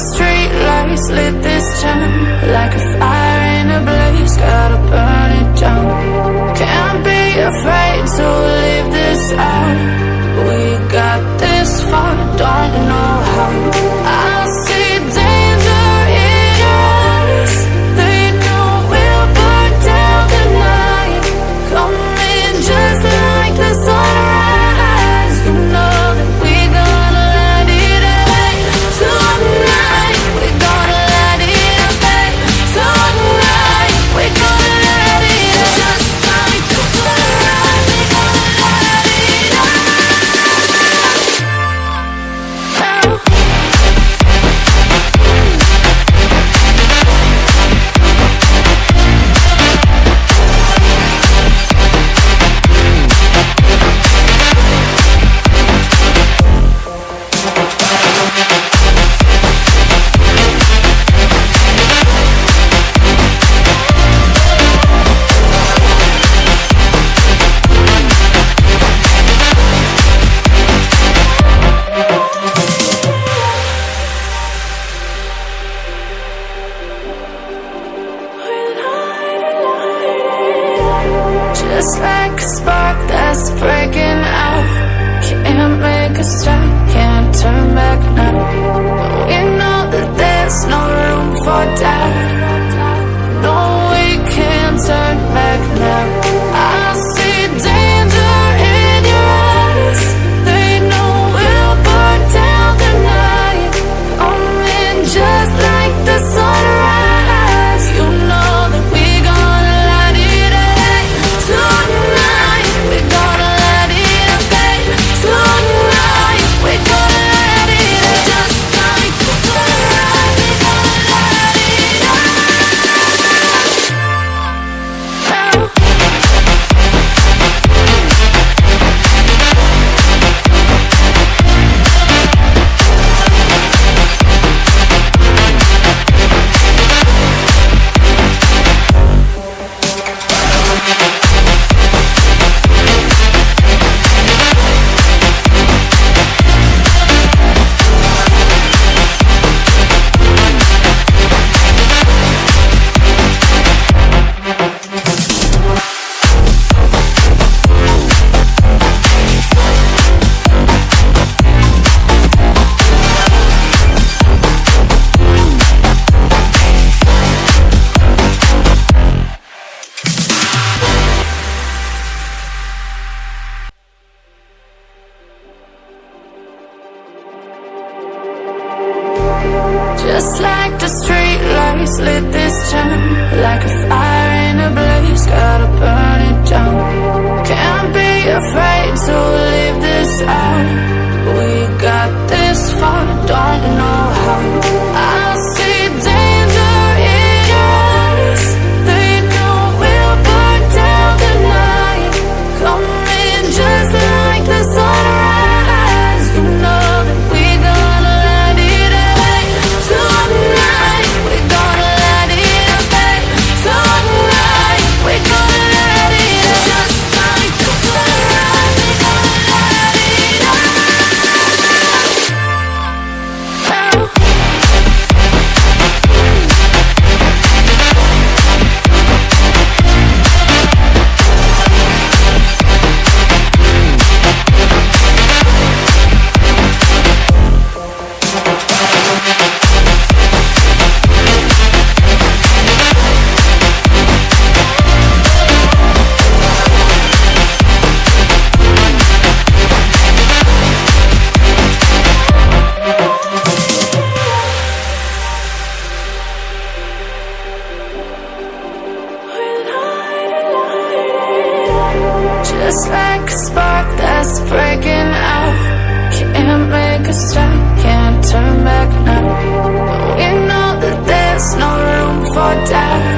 street lights lit this town like a fire in a blaze, gotta burn it down. Can't be afraid to leave this out. We got this far, don't know how. I see danger in your eyes. They know we'll burn down the night. Coming just like the sunrise. You know that we're gonna let it rain. Tonight we're gonna let it rain. Tonight we're gonna let it rain. Just like the sunrise, we're gonna let it rain. Just like a spark that's breaking out. Can't make a stop, can't turn back now. We know that there's no room for doubt. No, we can't turn back now. I see danger in your eyes. They know we'll burn down the night. Coming just like the sunrise. You know that we're gonna let it rain. Tonight we're gonna let it rain. Tonight we're gonna let it rain. Just like the sunrise, we're gonna let it rain. Just like the street lights lit this town like a fire in a blaze, gotta burn it down. Can't be afraid to leave this out. We got this far, don't know how. I see danger in your eyes. They know we'll burn down the night. Coming just like the sunrise. You know that we're gonna let it rain. Tonight we're gonna let it rain. Tonight we're gonna let it rain. Just like the sunrise, we're gonna let it rain. Just like a spark that's breaking out. Can't make a stop, can't turn back now. We know that there's no room for doubt.